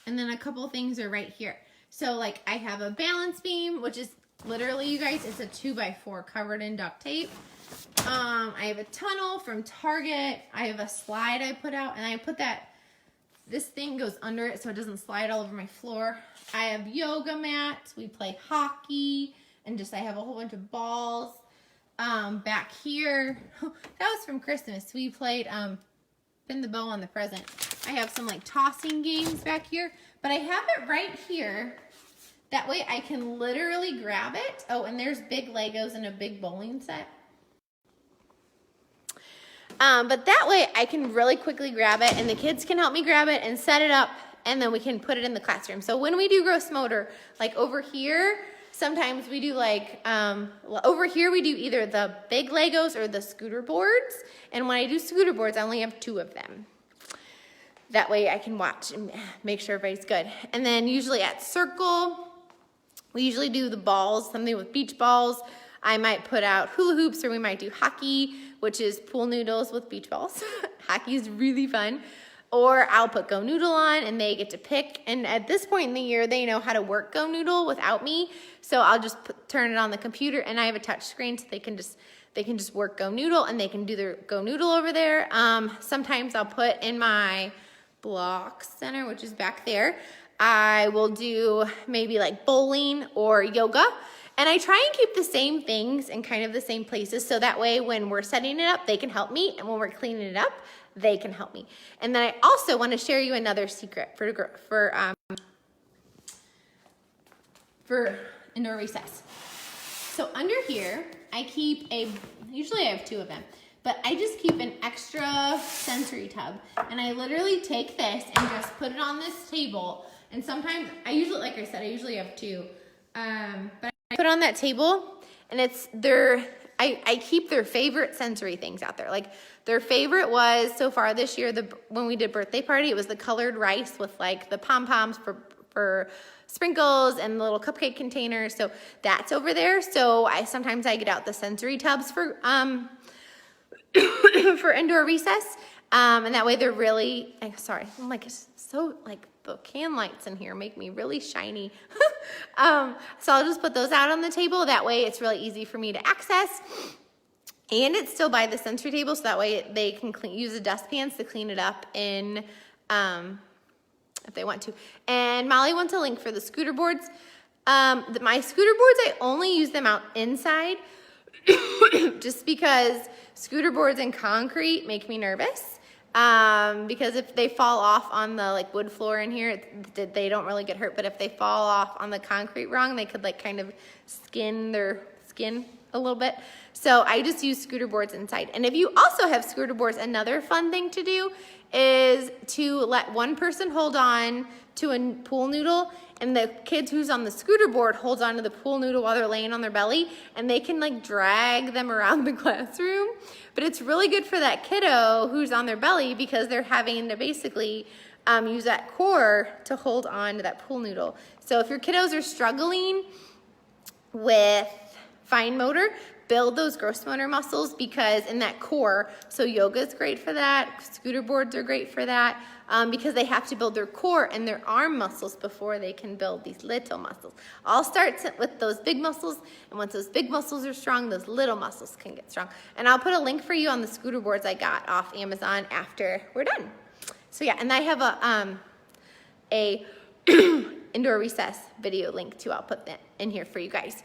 and then a couple things are right here. So like I have a balance beam, which is literally, you guys, it's a 2x4 covered in duct tape. I have a tunnel from Target. I have a slide I put out, and I put that, this thing goes under it so it doesn't slide all over my floor. I have yoga mats. We play hockey, and just I have a whole bunch of balls. Back here, that was from Christmas. We played pin the bow on the present. I have some like tossing games back here, but I have it right here. That way I can literally grab it. Oh, and there's big Legos and a big bowling set. But that way I can really quickly grab it, and the kids can help me grab it and set it up, and then we can put it in the classroom. So when we do gross motor, like over here, sometimes we do like, over here we do either the big Legos or the scooter boards. And when I do scooter boards, I only have 2 of them. That way I can watch and make sure everybody's good. And then usually at circle, we usually do the balls, something with beach balls. I might put out hula hoops, or we might do hockey, which is pool noodles with beach balls. Hockey is really fun. Or I'll put Go Noodle on, and they get to pick. And at this point in the year, they know how to work Go Noodle without me. So I'll just turn it on the computer, and I have a touch screen, so they can just work Go Noodle, and they can do their Go Noodle over there. Sometimes I'll put in my block center, which is back there, I will do maybe like bowling or yoga. And I try and keep the same things in kind of the same places, so that way when we're setting it up, they can help me, and when we're cleaning it up, they can help me. And then I also want to share you another secret for indoor recess. So under here, I keep usually I have 2 of them, but I just keep an extra sensory tub, and I literally take this and just put it on this table. And sometimes like I said, I usually have 2, but I put it on that table, and it's I keep their favorite sensory things out there. Like their favorite was, so far this year, when we did birthday party, it was the colored rice with like the pom-poms for sprinkles and the little cupcake containers. So that's over there. So sometimes I get out the sensory tubs for for indoor recess. And that way they're really, sorry, I'm like, it's so like the can lights in here make me really shiny. So I'll just put those out on the table. That way it's really easy for me to access. And it's still by the sensory table, so that way they can use the dustpans to clean it up in, if they want to. And Molly wants a link for the scooter boards. My scooter boards, I only use them out inside just because scooter boards and concrete make me nervous. Because if they fall off on the like wood floor in here, they don't really get hurt. But if they fall off on the concrete wrong, they could like kind of skin their skin a little bit. So I just use scooter boards inside. And if you also have scooter boards, another fun thing to do is to let one person hold on to a pool noodle, and the kids who's on the scooter board holds onto the pool noodle while they're laying on their belly, and they can like drag them around the classroom. But it's really good for that kiddo who's on their belly because they're having to basically use that core to hold on to that pool noodle. So if your kiddos are struggling with fine motor, build those gross motor muscles because in that core, so yoga is great for that, scooter boards are great for that, because they have to build their core and their arm muscles before they can build these little muscles. All starts with those big muscles, and once those big muscles are strong, those little muscles can get strong. And I'll put a link for you on the scooter boards I got off Amazon after we're done. So yeah, and I have a indoor recess video link too. I'll put that in here for you guys.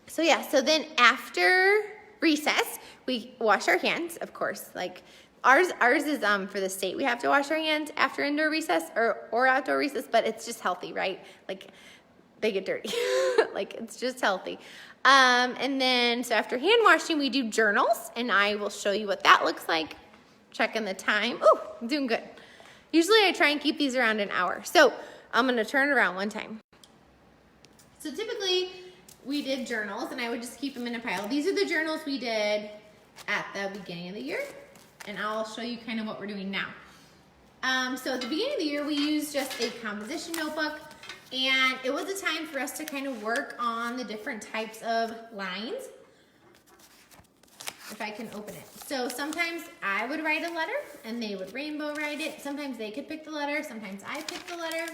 So yeah, so then after recess, we wash our hands, of course. Like ours is for the state. We have to wash our hands after indoor recess or outdoor recess, but it's just healthy, right? Like they get dirty. Like it's just healthy. And then so after hand washing, we do journals, and I will show you what that looks like. Checking the time. Ooh, I'm doing good. Usually I try and keep these around an hour. So I'm gonna turn it around one time. So typically we did journals, and I would just keep them in a pile. These are the journals we did at the beginning of the year, and I'll show you kind of what we're doing now. So at the beginning of the year, we used just a composition notebook, and it was a time for us to kind of work on the different types of lines. If I can open it. So sometimes I would write a letter and they would rainbow write it. Sometimes they could pick the letter. Sometimes I picked the letter.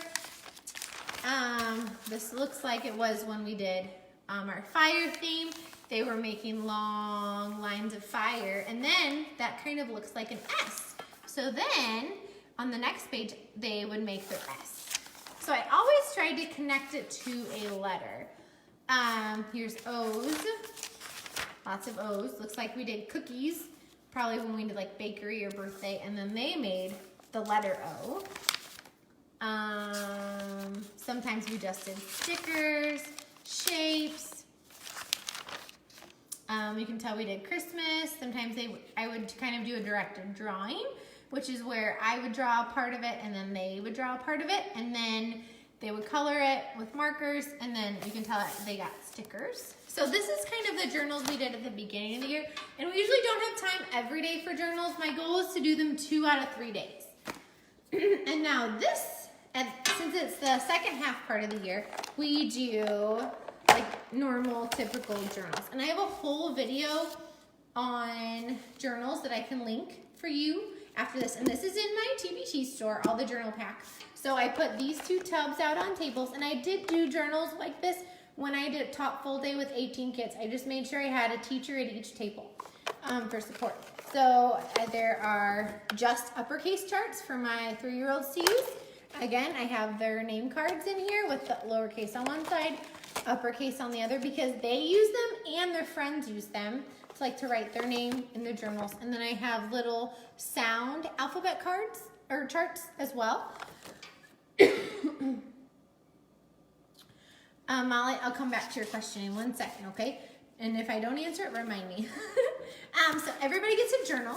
This looks like it was when we did our fire theme. They were making long lines of fire, and then that kind of looks like an S. So then on the next page, they would make their S. So I always tried to connect it to a letter. Here's O's. Lots of O's. Looks like we did cookies, probably when we did like bakery or birthday, and then they made the letter O. Sometimes we just did stickers, shapes. You can tell we did Christmas. Sometimes I would kind of do a directed drawing, which is where I would draw a part of it and then they would draw a part of it, and then they would color it with markers, and then you can tell they got stickers. So this is kind of the journals we did at the beginning of the year, and we usually don't have time every day for journals. My goal is to do them 2 out of 3 days. And now this, since it's the second half part of the year, we do like normal, typical journals. And I have a whole video on journals that I can link for you after this. And this is in my TBT store, all the journal packs. So I put these 2 tubs out on tables, and I did do journals like this when I did top full day with 18 kids. I just made sure I had a teacher at each table for support. So there are just uppercase charts for my 3-year-olds to use. Again, I have their name cards in here with the lowercase on one side, uppercase on the other, because they use them and their friends use them. It's like to write their name in their journals. And then I have little sound alphabet cards or charts as well. Molly, I'll come back to your question in 1 second, okay? And if I don't answer it, remind me. So everybody gets a journal.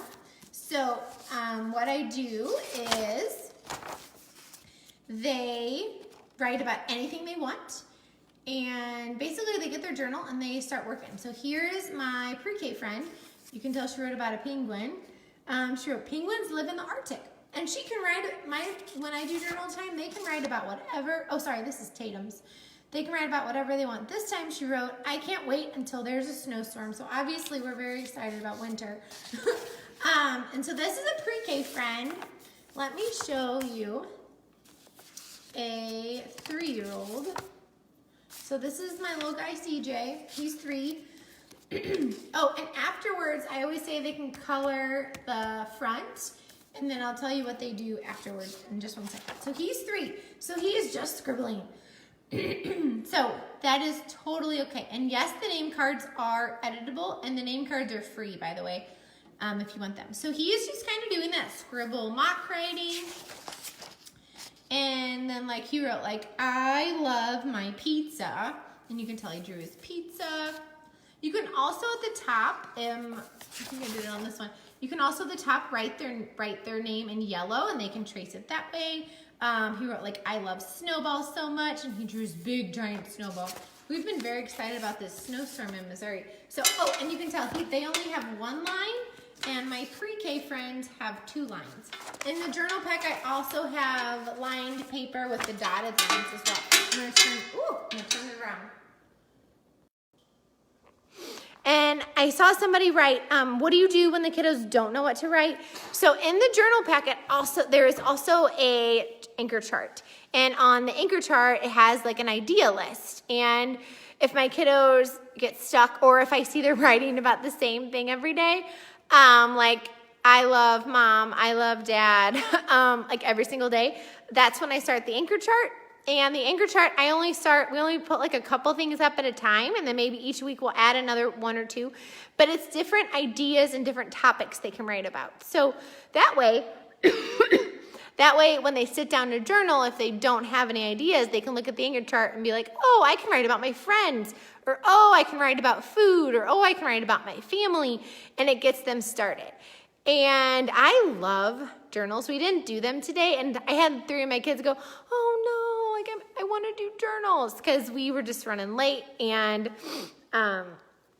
So what I do is they write about anything they want, and basically they get their journal and they start working. So here is my pre-K friend. You can tell she wrote about a penguin. She wrote, penguins live in the Arctic. And she can write, when I do journal time, they can write about whatever. Oh, sorry, this is Tatum's. They can write about whatever they want. This time she wrote, I can't wait until there's a snowstorm. So obviously we're very excited about winter. And so this is a pre-K friend. Let me show you a 3-year-old. So this is my little guy, CJ. He's 3. Oh, and afterwards, I always say they can color the front, and then I'll tell you what they do afterwards in just 1 second. So he's 3. So he is just scribbling. So that is totally okay. And yes, the name cards are editable, and the name cards are free, by the way, if you want them. So he is just kind of doing that scribble mock writing. And then like he wrote like, I love my pizza. And you can tell he drew his pizza. You can also at the top, I think I did it on this one. You can also at the top write their name in yellow, and they can trace it that way. He wrote like, I love snowballs so much, and he drew this big giant snowball. We've been very excited about this snowstorm in Missouri. So, oh, and you can tell they only have one line, and my pre-K friends have 2 lines. In the journal pack, I also have lined paper with the dotted lines as well. I'm gonna turn it around. And I saw somebody write, what do you do when the kiddos don't know what to write? So in the journal packet, there is also a anchor chart. And on the anchor chart, it has like an idea list. And if my kiddos get stuck, or if I see they're writing about the same thing every day, like I love mom, I love dad, like every single day, that's when I start the anchor chart. And the anchor chart, we only put like a couple things up at a time, and then maybe each week we'll add another 1 or 2. But it's different ideas and different topics they can write about. So that way, when they sit down to journal, if they don't have any ideas, they can look at the anchor chart and be like, oh, I can write about my friends, or oh, I can write about food, or oh, I can write about my family, and it gets them started. And I love journals. We didn't do them today, and I had 3 of my kids go, oh no, I want to do journals, because we were just running late, and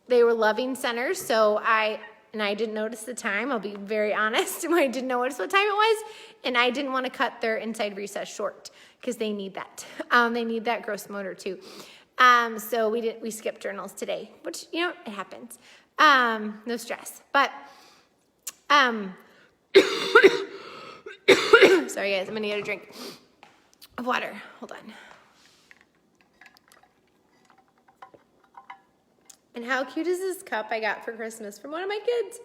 they were loving centers, so I didn't notice the time. I'll be very honest. I didn't notice what time it was, and I didn't want to cut their inside recess short, because they need that. They need that gross motor too. So we skipped journals today, which, it happens. No stress. But sorry guys, I'm gonna get a drink of water. Hold on. And how cute is this cup I got for Christmas from one of my kids?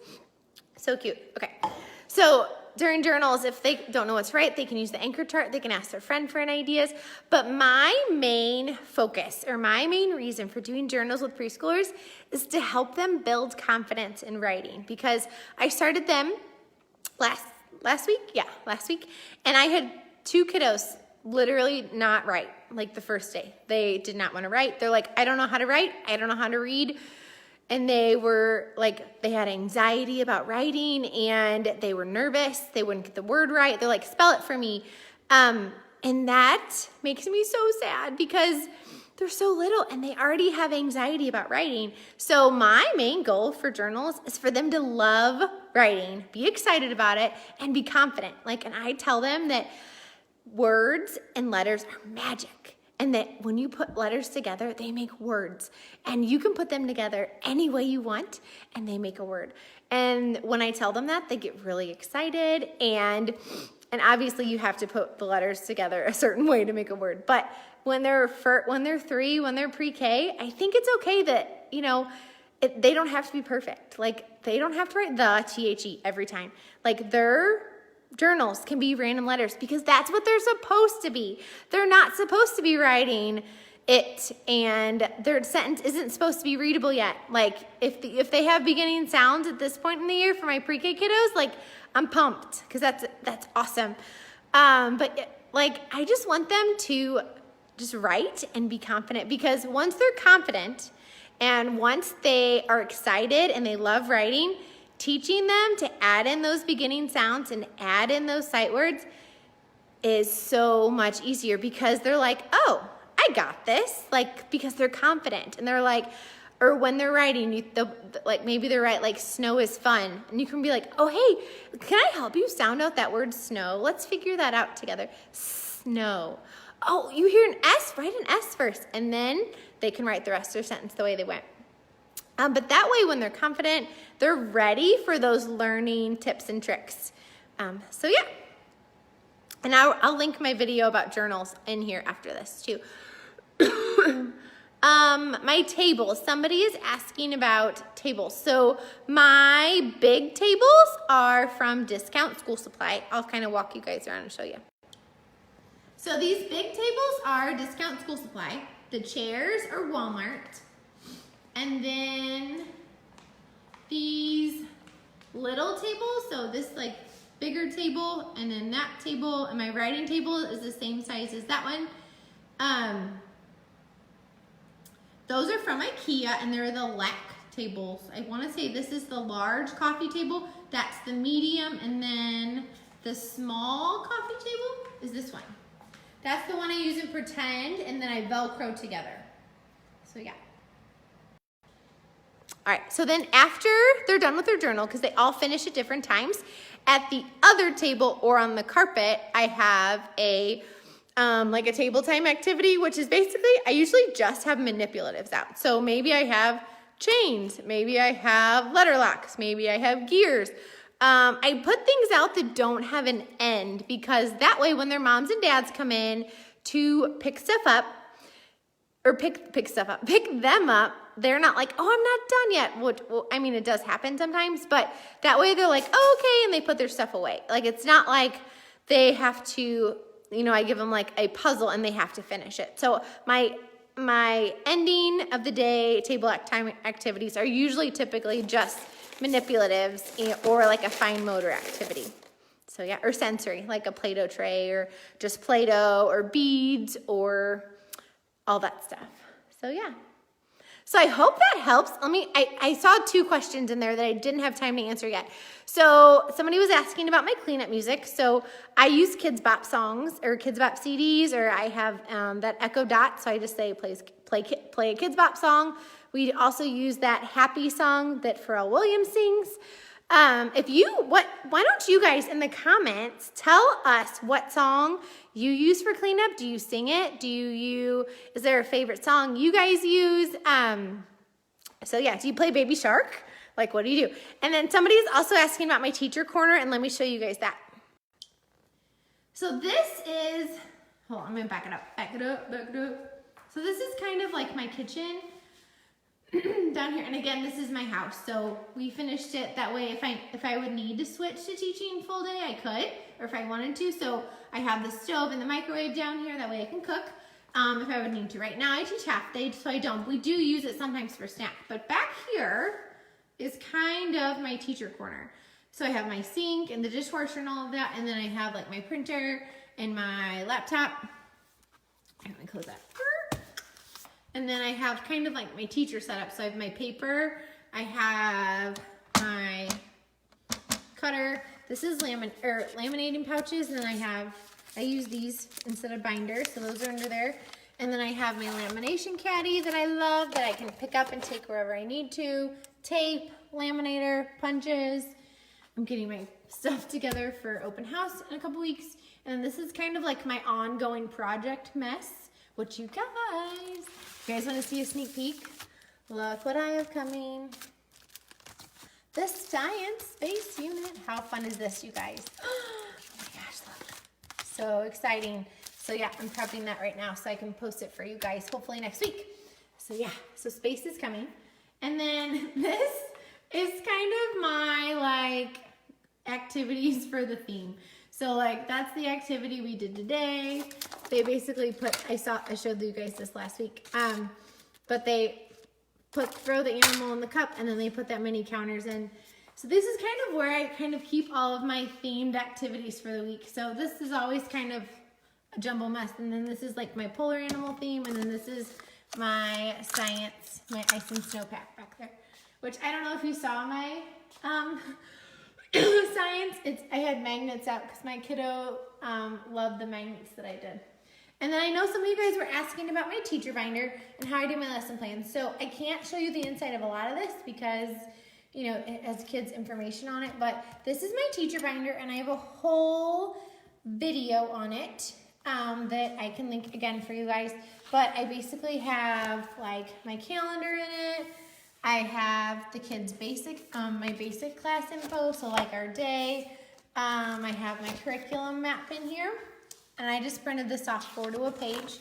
So cute. Okay. So during journals, if they don't know what's right, they can use the anchor chart. They can ask their friend for any ideas. But my main focus, or my main reason for doing journals with preschoolers, is to help them build confidence in writing. Because I started them last week, and I had 2 kiddos literally not write, like the first day. They did not want to write. They're like, I don't know how to write. I don't know how to read. And they were like, they had anxiety about writing, and they were nervous. They wouldn't get the word right. They're like, spell it for me. And that makes me so sad, because they're so little and they already have anxiety about writing. So my main goal for journals is for them to love writing, be excited about it, and be confident. And I tell them that words and letters are magic, and that when you put letters together, they make words, and you can put them together any way you want, and they make a word. And when I tell them that, they get really excited, and obviously you have to put the letters together a certain way to make a word. But when they're 3, when they're pre-K, I think it's okay that, they don't have to be perfect. They don't have to write the THE every time. Their journals can be random letters, because that's what they're supposed to be. They're not supposed to be writing it, and their sentence isn't supposed to be readable yet. If they have beginning sounds at this point in the year for my pre-K kiddos, I'm pumped, because that's awesome. But I just want them to just write and be confident, because once they're confident and once they are excited and they love writing, teaching them to add in those beginning sounds and add in those sight words is so much easier, because they're like, oh, I got this, because they're confident, and they're like, or when they're writing, maybe they write snow is fun, and you can be like, oh, hey, can I help you sound out that word snow? Let's figure that out together. Snow. Oh, you hear an S? Write an S first, and then they can write the rest of their sentence the way they went. But that way, when they're confident, they're ready for those learning tips and tricks. So yeah. And I'll link my video about journals in here after this too. My tables. Somebody is asking about tables. So my big tables are from Discount School Supply. I'll kind of walk you guys around and show you. So these big tables are Discount School Supply. The chairs are Walmart. And then these little tables, so this bigger table, and then that table, and my writing table is the same size as that one. Those are from IKEA, and they're the tables. I want to say this is the large coffee table. That's the medium, and then the small coffee table is this one. That's the one I use in pretend, and then I Velcro together. So yeah. All right, so then after they're done with their journal, because they all finish at different times, at the other table or on the carpet, I have a like a table time activity, which is basically, I usually just have manipulatives out. So maybe I have chains, maybe I have letter locks, maybe I have gears. I put things out that don't have an end, because that way when their moms and dads come in to pick stuff up, or pick them up, they're not like, oh, I'm not done yet. Which, well, I mean, it does happen sometimes, but that way they're like, oh, okay, and they put their stuff away. Like, it's not like they have to, you know, I give them like a puzzle and they have to finish it. So my ending of the day table time activities are usually typically just manipulatives or like a fine motor activity. So yeah, or sensory, like a Play-Doh tray or just Play-Doh or beads or all that stuff. So yeah. So I hope that helps. I saw 2 questions in there that I didn't have time to answer yet. So somebody was asking about my cleanup music. So I use Kids Bop songs or Kids Bop CDs, or I have that Echo Dot. So I just say play a Kids Bop song. We also use that happy song that Pharrell Williams sings. Why don't you guys in the comments tell us what song you use for cleanup? Do you sing it? Is there a favorite song you guys use? So yeah, do you play Baby Shark? Like, what do you do? And then somebody is also asking about my teacher corner, and let me show you guys that. So this is, hold on, I'm gonna back it up. So this is kind of like my kitchen down here, and again, this is my house, so we finished it that way. If I would need to switch to teaching full day, I could, or if I wanted to. So I have the stove and the microwave down here, that way I can cook if I would need to. Right now I teach half day, so I don't. We do use it sometimes for snack, but back here is kind of my teacher corner. So I have my sink and the dishwasher and all of that, and then I have like my printer and my laptop. I'm gonna close that. And then I have kind of like my teacher setup. So I have my paper, I have my cutter. This is laminating pouches, and then I use these instead of binders, so those are under there. And then I have my lamination caddy that I love, that I can pick up and take wherever I need to. Tape, laminator, punches. I'm getting my stuff together for open house in a couple weeks. And then this is kind of like my ongoing project mess, which you guys want to see a sneak peek? Look what I have coming. The Science Space Unit. How fun is this, you guys? Oh my gosh, look. So exciting. So yeah, I'm prepping that right now so I can post it for you guys hopefully next week. So yeah, so space is coming. And then this is kind of my like activities for the theme. So like that's the activity we did today. They basically I showed you guys this last week. But they throw the animal in the cup, and then they put that mini counters in. So this is kind of where I kind of keep all of my themed activities for the week. So this is always kind of a jumble mess. And then this is like my polar animal theme, and then this is my science, my ice and snow pack back there. Which I don't know if you saw my science. I had magnets out because my kiddo loved the magnets that I did. And then I know some of you guys were asking about my teacher binder and how I do my lesson plans. So I can't show you the inside of a lot of this because, you know, it has kids' information on it. But this is my teacher binder, and I have a whole video on it that I can link again for you guys. But I basically have like my calendar in it. I have the kids' my basic class info, so like our day. I have my curriculum map in here. And I just printed this off 4 to a page.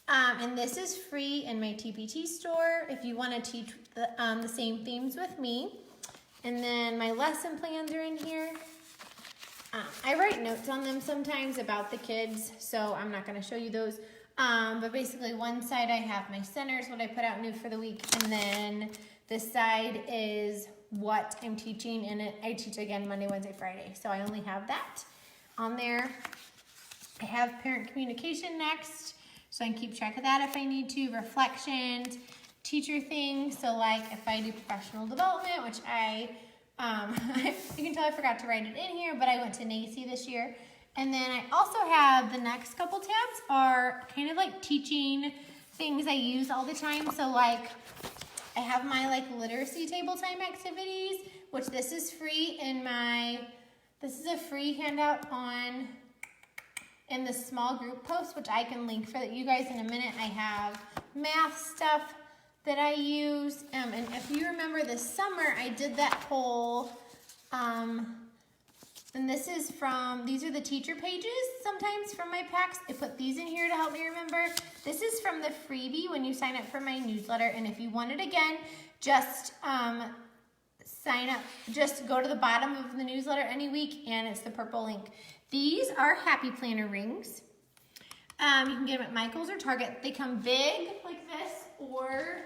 And this is free in my TPT store if you want to teach the same themes with me. And then my lesson plans are in here. I write notes on them sometimes about the kids, so I'm not going to show you those. But basically one side I have my centers, what I put out new for the week. And then this side is what I'm teaching. And I teach again Monday, Wednesday, Friday. So I only have that on there. I have parent communication next, so I can keep track of that if I need to. Reflections, teacher things. So like if I do professional development, which you can tell I forgot to write it in here, but I went to NACE this year. And then I also have the next couple tabs are kind of like teaching things I use all the time. So like I have my like literacy table time activities, which this is free this is a free handout in the small group post, which I can link for you guys in a minute. I have math stuff that I use. And if you remember this summer, I did that whole, and this is these are the teacher pages sometimes from my packs. I put these in here to help me remember. This is from the freebie when you sign up for my newsletter. And if you want it again, just sign up. Just go to the bottom of the newsletter any week and it's the purple link. These are Happy Planner rings. You can get them at Michael's or Target. They come big like this, or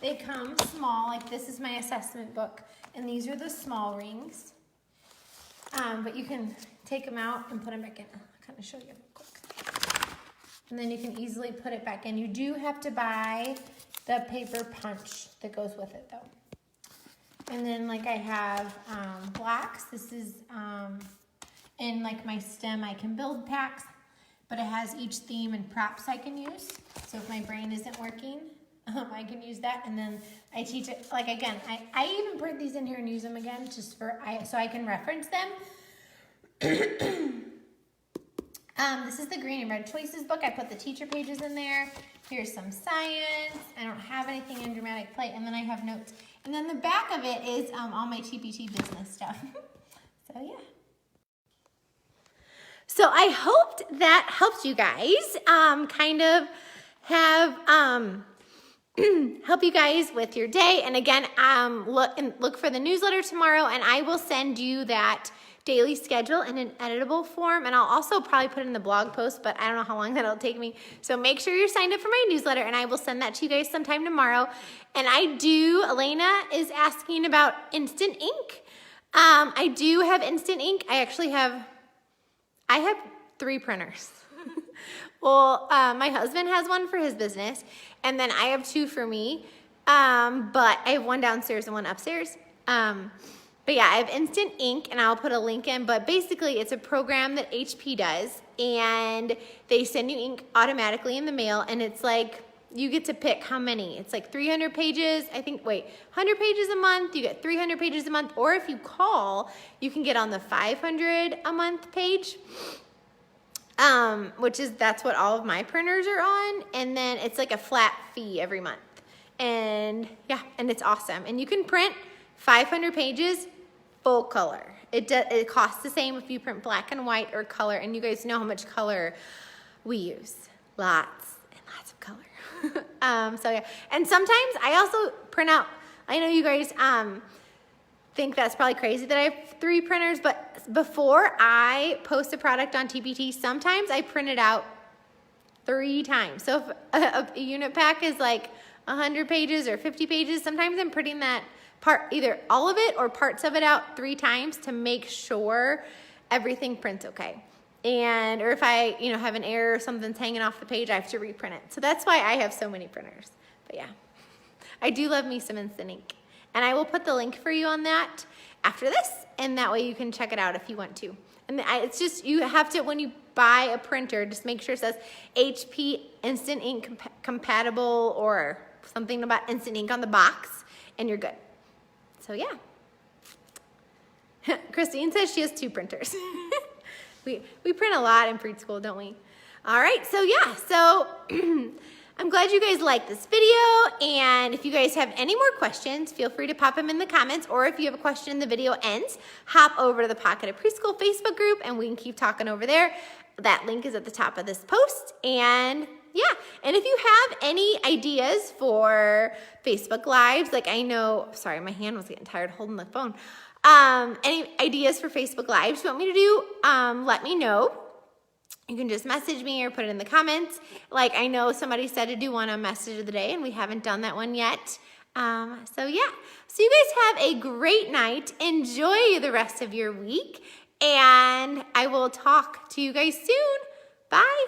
they come small. Like this is my assessment book. And these are the small rings. But you can take them out and put them back in. I'll kind of show you real quick. And then you can easily put it back in. You do have to buy the paper punch that goes with it though. And then like I have blocks. This is in like my STEM I can build packs, but it has each theme and props I can use. So if my brain isn't working, I can use that. And then I teach it, like again, I even print these in here and use them again just so I can reference them. This is the green and red choices book. I put the teacher pages in there. Here's some science. I don't have anything in dramatic play. And then I have notes. And then the back of it is all my TPT business stuff. So yeah. So I hoped that helped you guys kind of have help you guys with your day. And again, look for the newsletter tomorrow, and I will send you that daily schedule in an editable form, and I'll also probably put it in the blog post, but I don't know how long that'll take me. So make sure you're signed up for my newsletter, and I will send that to you guys sometime tomorrow. And Elena is asking about Instant Ink. I do have Instant Ink. I have 3 printers. Well, my husband has one for his business, and then I have 2 for me, but I have one downstairs and one upstairs. But yeah, I have Instant Ink, and I'll put a link in, but basically it's a program that HP does, and they send you ink automatically in the mail, and it's like, you get to pick how many. It's like 300 pages, 100 pages a month, you get 300 pages a month, or if you call, you can get on the 500 a month page. That's what all of my printers are on, and then it's like a flat fee every month, and yeah, and it's awesome. And you can print 500 pages full color. It costs the same if you print black and white or color, and you guys know how much color we use. Lots and lots of color. So yeah, and sometimes I also print out, I know you guys think that's probably crazy that I have 3 printers, but before I post a product on TPT, sometimes I print it out 3 times. So if a unit pack is like 100 pages or 50 pages, sometimes I'm printing that part, either all of it or parts of it out 3 times to make sure everything prints okay. Or if I have an error or something's hanging off the page, I have to reprint it. So that's why I have so many printers. But yeah, I do love me some Instant Ink. And I will put the link for you on that after this, and that way you can check it out if you want to. And it's just, you have to, when you buy a printer, just make sure it says HP Instant Ink compatible or something about Instant Ink on the box, and you're good. So yeah. Christine says she has 2 printers. We print a lot in preschool, don't we? All right, so yeah, so I'm glad you guys liked this video, and if you guys have any more questions, feel free to pop them in the comments, or if you have a question and the video ends, hop over to the Pocket of Preschool Facebook group, and we can keep talking over there. That link is at the top of this post, and yeah, and if you have any ideas for Facebook Lives, like sorry, my hand was getting tired holding the phone. Any ideas for Facebook Lives you want me to do, let me know. You can just message me or put it in the comments. Like I know somebody said to do one on message of the day, and we haven't done that one yet. So yeah, so you guys have a great night. Enjoy the rest of your week, and I will talk to you guys soon. Bye.